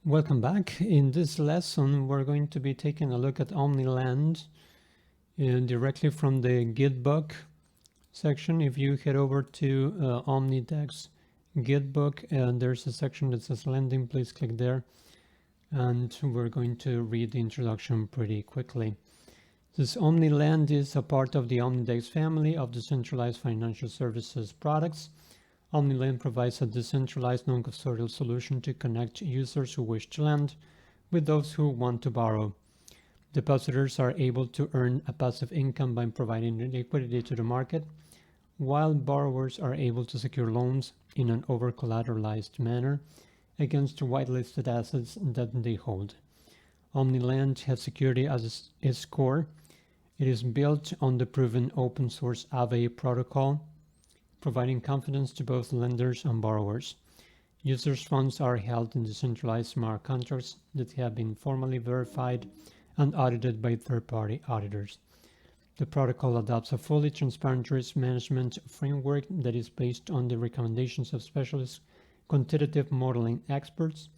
Welcome back. In this lesson, we're going to be taking a look at Omnilend directly from the Gitbook section. If you head over to OmniDex Gitbook, and there's a section that says lending, please click there. And we're going to read the introduction pretty quickly. This Omnilend is a part of the OmniDex family of decentralized financial services products. Omnilend provides a decentralized non-custodial solution to connect users who wish to lend with those who want to borrow. Depositors are able to earn a passive income by providing liquidity to the market, while borrowers are able to secure loans in an over-collateralized manner against whitelisted assets that they hold. Omnilend has security as its core. It is built on the proven open-source Aave protocol, providing confidence to both lenders and borrowers. Users' funds are held in decentralized smart contracts that have been formally verified and audited by third-party auditors. The protocol adopts a fully transparent risk management framework that is based on the recommendations of specialist quantitative modeling experts.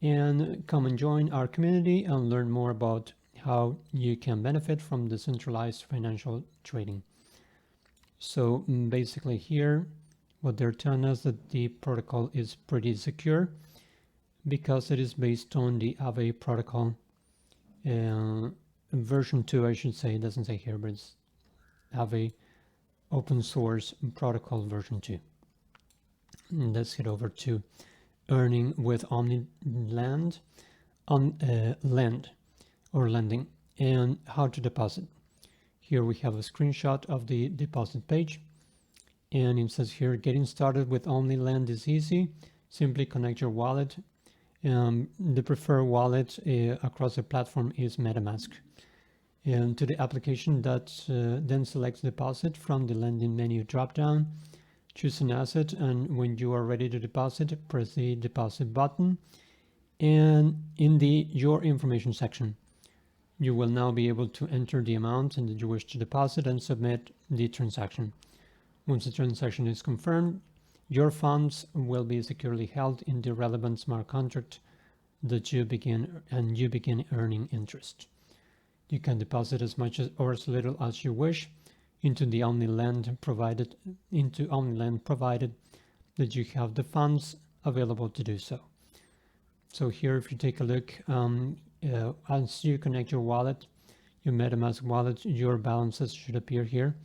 And come and join our community and learn more about how you can benefit from decentralized financial trading. So basically here, what they're telling us that the protocol is pretty secure because it is based on the Aave protocol version 2, I should say. It doesn't say here, but it's Aave open source protocol version 2. And let's head over to earning with Omnilend, lend or lending, and how to deposit. Here we have a screenshot of the deposit page, and it says here, getting started with Omnilend is easy. Simply connect your wallet. The preferred wallet across the platform is MetaMask. And to the application that then selects deposit from the lending menu dropdown. Choose an asset, and when you are ready to deposit, press the deposit button. And in the Your Information section, you will now be able to enter the amount that you wish to deposit and submit the transaction. Once the transaction is confirmed, your funds will be securely held in the relevant smart contract that you begin earning interest. You can deposit as much or as little as you wish into the Omnilend provided that you have the funds available to do so. So here, if you take a look, as you connect your wallet, your MetaMask wallet, your balances should appear here,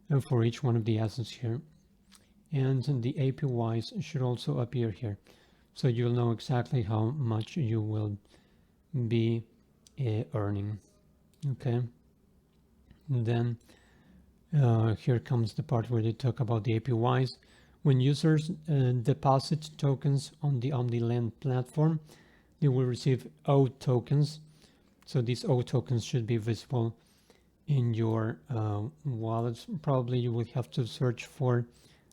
and for each one of the assets here, and the APYs should also appear here, so you'll know exactly how much you will be earning. Okay, and then here comes the part where they talk about the APYs. When users deposit tokens on the Omnilend platform, they will receive O tokens. So these O tokens should be visible in your wallets. Probably you will have to search for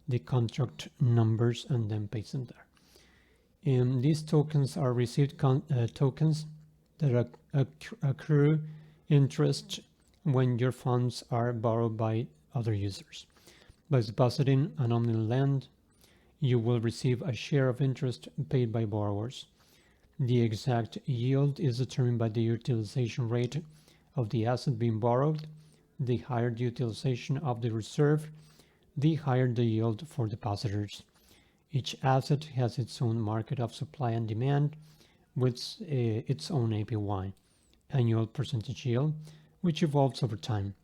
the contract numbers and then paste them there. And these tokens are received tokens that accrue interest when your funds are borrowed by other users. By depositing an Omnilend, you will receive a share of interest paid by borrowers. The exact yield is determined by the utilization rate of the asset being borrowed. The higher the utilization of the reserve, the higher the yield for depositors. Each asset has its own market of supply and demand with its own APY, annual percentage yield, which evolves over time.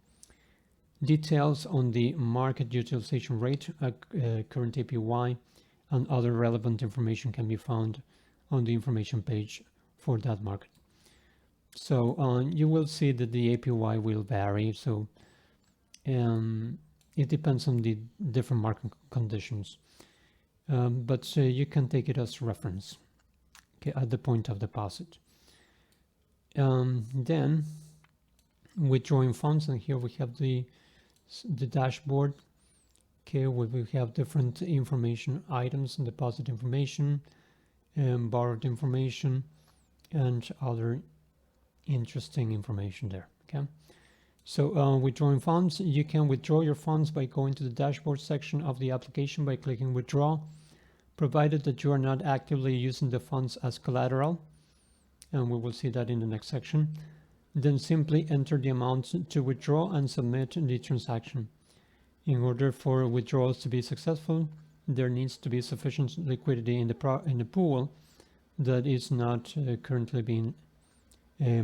Details on the market utilization rate, current APY, and other relevant information can be found on the information page for that market. So you will see that the APY will vary. So it depends on the different market conditions. But you can take it as reference, okay, at the point of deposit. Then withdrawing funds, and here we have the dashboard. Okay, we have different information items, deposit information, borrowed information, and other interesting information there. Okay, so withdrawing funds, you can withdraw your funds by going to the dashboard section of the application by clicking withdraw, provided that you are not actively using the funds as collateral, and we will see that in the next section. Then simply enter the amount to withdraw and submit the transaction. In order for withdrawals to be successful, there needs to be sufficient liquidity in the pool that is not currently being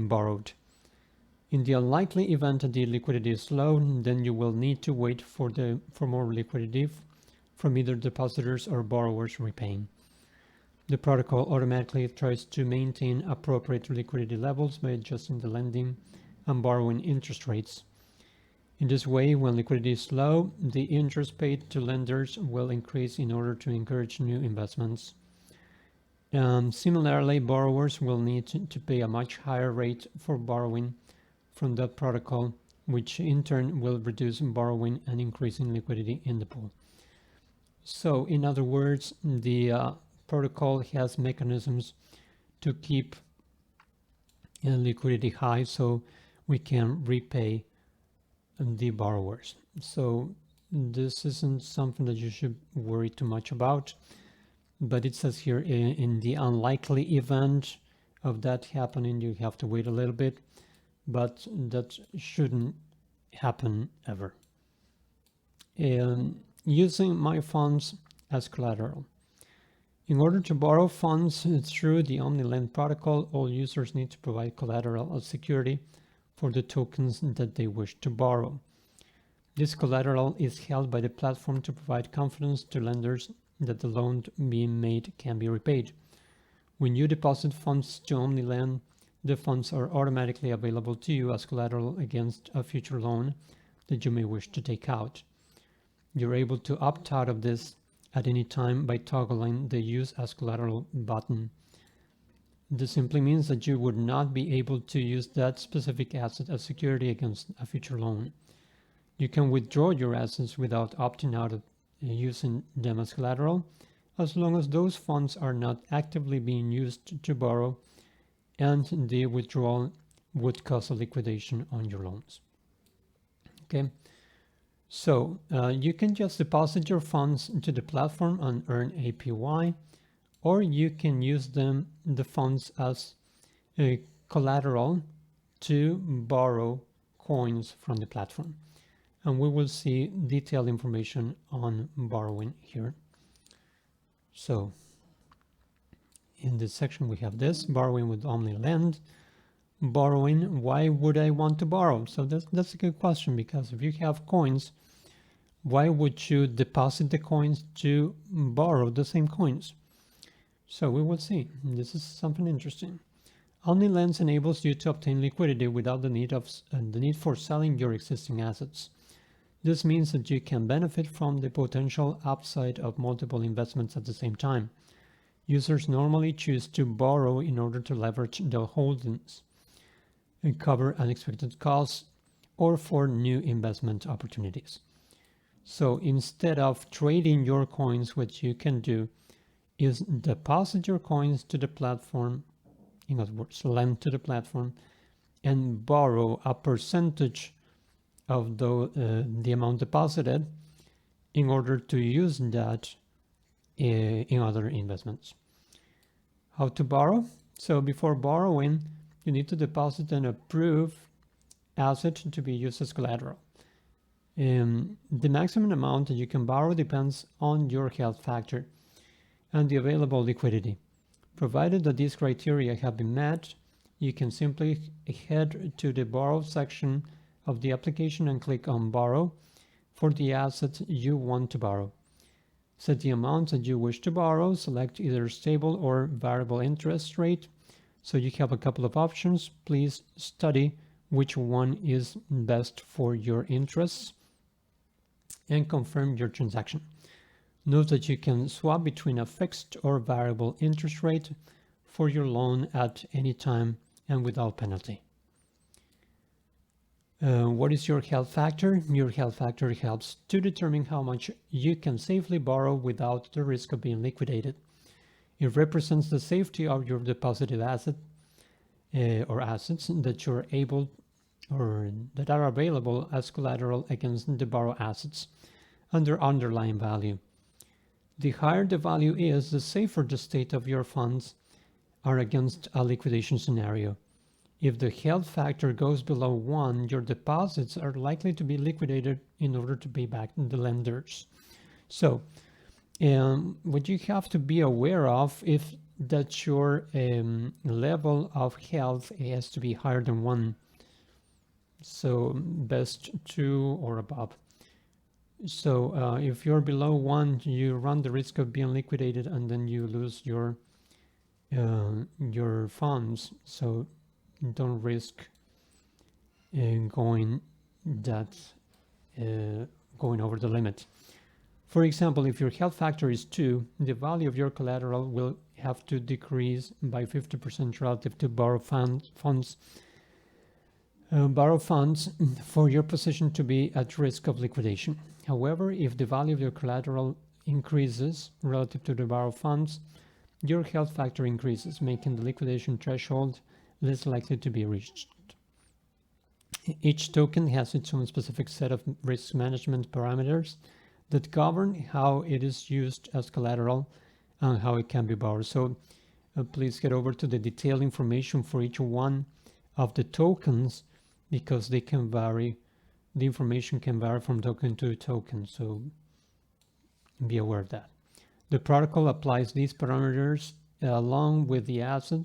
borrowed. In the unlikely event that the liquidity is low, then you will need to wait for more liquidity from either depositors or borrowers repaying. The protocol automatically tries to maintain appropriate liquidity levels by adjusting the lending and borrowing interest rates. In this way, when liquidity is low, the interest paid to lenders will increase in order to encourage new investments. Similarly, borrowers will need to pay a much higher rate for borrowing from that protocol, which in turn will reduce borrowing and increasing liquidity in the pool. So, in other words, the protocol has mechanisms to keep liquidity high so we can repay the borrowers. So this isn't something that you should worry too much about, but it says here in the unlikely event of that happening, you have to wait a little bit, but that shouldn't happen ever. Using my funds as collateral. In order to borrow funds through the Omnilend protocol, all users need to provide collateral as security for the tokens that they wish to borrow. This collateral is held by the platform to provide confidence to lenders that the loan being made can be repaid. When you deposit funds to Omnilend, the funds are automatically available to you as collateral against a future loan that you may wish to take out. You're able to opt out of this at any time by toggling the Use as Collateral button. This simply means that you would not be able to use that specific asset as security against a future loan. You can withdraw your assets without opting out of using them as collateral, as long as those funds are not actively being used to borrow and the withdrawal would cause a liquidation on your loans. Okay. So you can just deposit your funds into the platform and earn APY, or you can use the funds as a collateral to borrow coins from the platform. And we will see detailed information on borrowing here. So in this section we have this, borrowing with Omnilend. Borrowing, why would I want to borrow? So that's a good question, because if you have coins, why would you deposit the coins to borrow the same coins? So we will see. This is something interesting. Omnilend enables you to obtain liquidity without the need for selling your existing assets. This means that you can benefit from the potential upside of multiple investments at the same time. Users normally choose to borrow in order to leverage their holdings and cover unexpected costs or for new investment opportunities. So instead of trading your coins, what you can do is deposit your coins to the platform, in other words, lend to the platform, and borrow a percentage of the amount deposited in order to use that in other investments. How to borrow? So before borrowing, you need to deposit an approved asset to be used as collateral. The maximum amount that you can borrow depends on your health factor and the available liquidity. Provided that these criteria have been met, you can simply head to the Borrow section of the application and click on Borrow for the asset you want to borrow. Set the amount that you wish to borrow, select either stable or variable interest rate. So you have a couple of options. Please study which one is best for your interests and confirm your transaction. Note that you can swap between a fixed or variable interest rate for your loan at any time and without penalty. What is your health factor? Your health factor helps to determine how much you can safely borrow without the risk of being liquidated. It represents the safety of your deposited asset or assets that you're able or that are available as collateral against the borrowed assets and their underlying value. The higher the value is, the safer the state of your funds are against a liquidation scenario. If the health factor goes below 1, your deposits are likely to be liquidated in order to pay back the lenders. So, what you have to be aware of if that your level of health has to be higher than 1. So best 2 or above. So if you're below 1, you run the risk of being liquidated and then you lose your funds. So don't risk going over the limit. For example, if your health factor is 2, the value of your collateral will have to decrease by 50% relative to borrow funds for your position to be at risk of liquidation. However, if the value of your collateral increases relative to the borrow funds, your health factor increases, making the liquidation threshold less likely to be reached. Each token has its own specific set of risk management parameters that govern how it is used as collateral and how it can be borrowed. So please get over to the detailed information for each one of the tokens, because they can vary. The information can vary from token to token, so be aware of that. The protocol applies these parameters along with the asset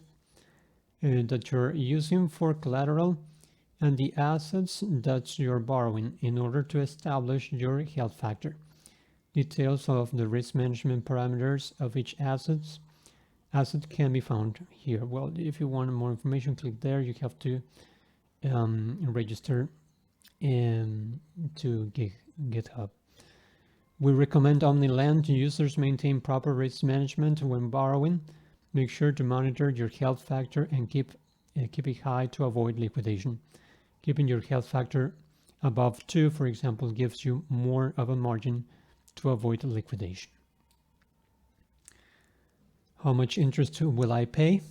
that you're using for collateral and the assets that you're borrowing in order to establish your health factor. Details of the risk management parameters of each asset can be found here. Well, if you want more information, click there. You have to register to GitHub. We recommend Omnilend. Users maintain proper risk management when borrowing. Make sure to monitor your health factor and keep it high to avoid liquidation. Keeping your health factor above 2, for example, gives you more of a margin to avoid liquidation. How much interest will I pay?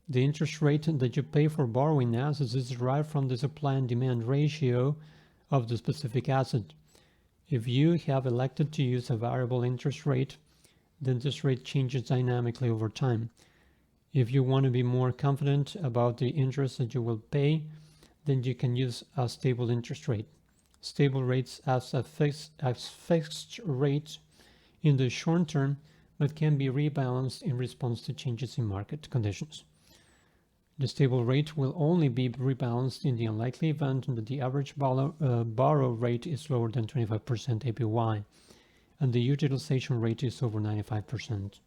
The interest rate that you pay for borrowing assets is derived from the supply and demand ratio of the specific asset. If you have elected to use a variable interest rate, the interest rate changes dynamically over time. If you want to be more confident about the interest that you will pay, then you can use a stable interest rate. Stable rates as fixed rates in the short term, but can be rebalanced in response to changes in market conditions. The stable rate will only be rebalanced in the unlikely event that the average borrow rate is lower than 25% APY and the utilization rate is over 95%.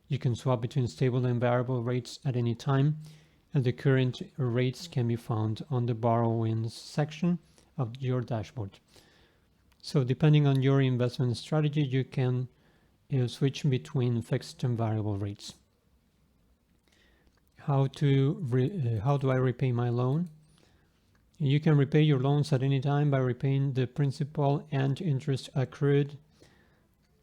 You can swap between stable and variable rates at any time, and the current rates can be found on the borrowings section of your dashboard. So depending on your investment strategy, you can switch between fixed and variable rates. How do I repay my loan? You can repay your loans at any time by repaying the principal and interest accrued.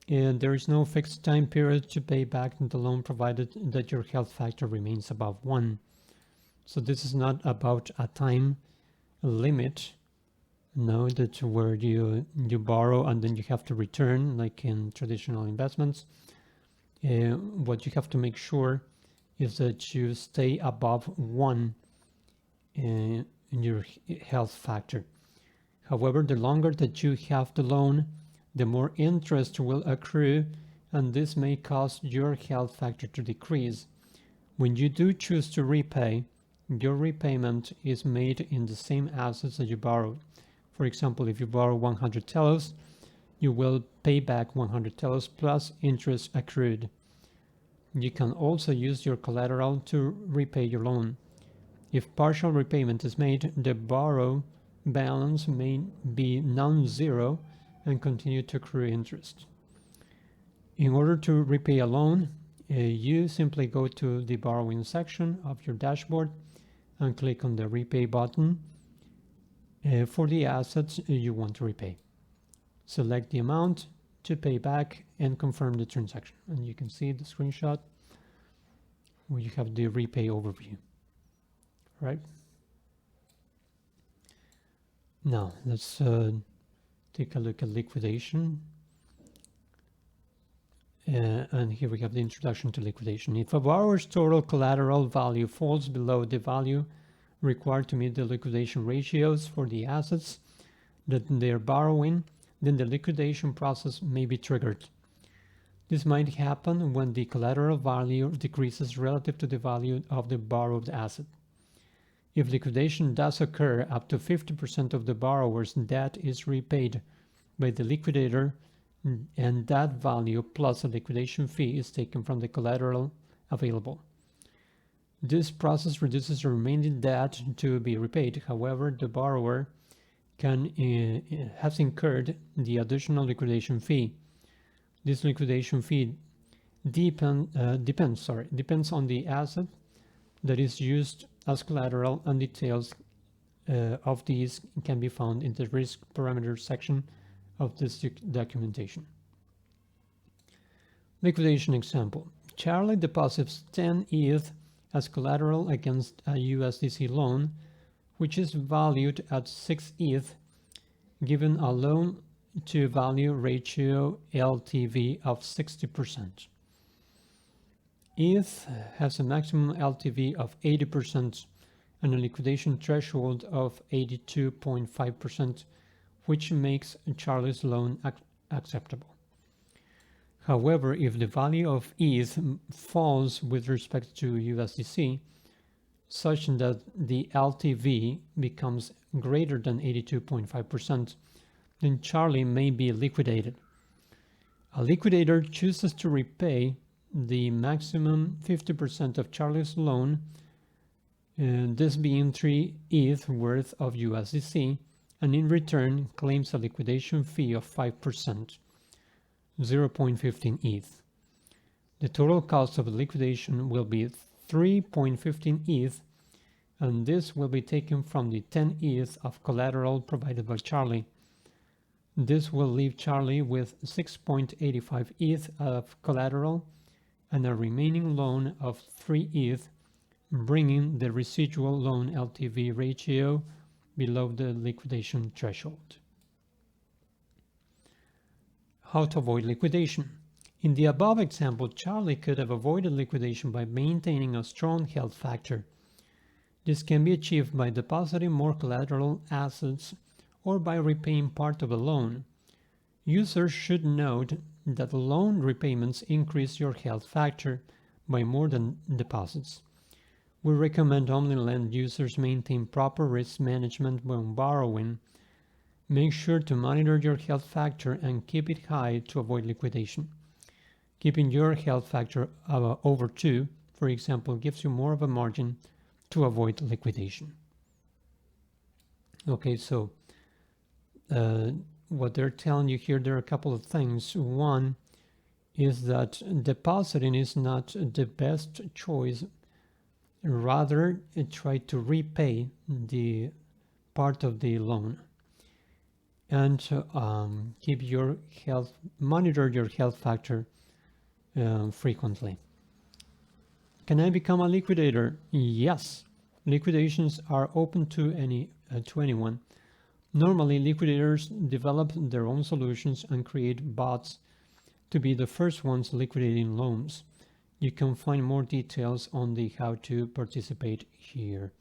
And there is no fixed time period to pay back the loan provided that your health factor remains above 1. So this is not about a time limit. No, that's where you borrow and then you have to return, like in traditional investments. What you have to make sure is that you stay above 1 in your health factor. However, the longer that you have the loan, the more interest will accrue, and this may cause your health factor to decrease. When you do choose to repay, your repayment is made in the same assets that you borrowed. For example, if you borrow 100 Telos, you will pay back 100 Telos plus interest accrued. You can also use your collateral to repay your loan. If partial repayment is made, the borrow balance may be non-zero and continue to accrue interest. In order to repay a loan, you simply go to the borrowing section of your dashboard and click on the repay button for the assets you want to repay. Select the amount to pay back and confirm the transaction. And you can see the screenshot where you have the repay overview, right? Now let's take a look at liquidation. And here we have the introduction to liquidation. If a borrower's total collateral value falls below the value required to meet the liquidation ratios for the assets that they're borrowing, then the liquidation process may be triggered. This might happen when the collateral value decreases relative to the value of the borrowed asset. If liquidation does occur, up to 50% of the borrower's debt is repaid by the liquidator, and that value plus a liquidation fee is taken from the collateral available. This process reduces the remaining debt to be repaid. However, the borrower has incurred the additional liquidation fee. This liquidation fee depends on the asset that is used as collateral, and details of these can be found in the risk parameters section of this documentation. Liquidation example. Charlie deposits 10 ETH as collateral against a USDC loan, which is valued at 6 ETH, given a loan to value ratio LTV of 60%. ETH has a maximum LTV of 80% and a liquidation threshold of 82.5%, which makes Charlie's loan acceptable. However, if the value of ETH falls with respect to USDC, such that the LTV becomes greater than 82.5%, then Charlie may be liquidated. A liquidator chooses to repay the maximum 50% of Charlie's loan, this being 3 ETH worth of USDC, and in return claims a liquidation fee of 5%, 0.15 ETH. The total cost of the liquidation will be 3.15 ETH, and this will be taken from the 10 ETH of collateral provided by Charlie. This will leave Charlie with 6.85 ETH of collateral and a remaining loan of 3 ETH, bringing the residual loan LTV ratio below the liquidation threshold. How to avoid liquidation. In the above example, Charlie could have avoided liquidation by maintaining a strong health factor. This can be achieved by depositing more collateral assets or by repaying part of a loan. Users should note that loan repayments increase your health factor by more than deposits. We recommend Omnilend users maintain proper risk management when borrowing. Make sure to monitor your health factor and keep it high to avoid liquidation. Keeping your health factor over 2, for example, gives you more of a margin to avoid liquidation. Okay, so what they're telling you here, there are a couple of things. One is that depositing is not the best choice. Rather, try to repay the part of the loan, and monitor your health factor frequently. Can I become a liquidator? Yes, liquidations are open to anyone. Normally, liquidators develop their own solutions and create bots to be the first ones liquidating loans. You can find more details on the how to participate here.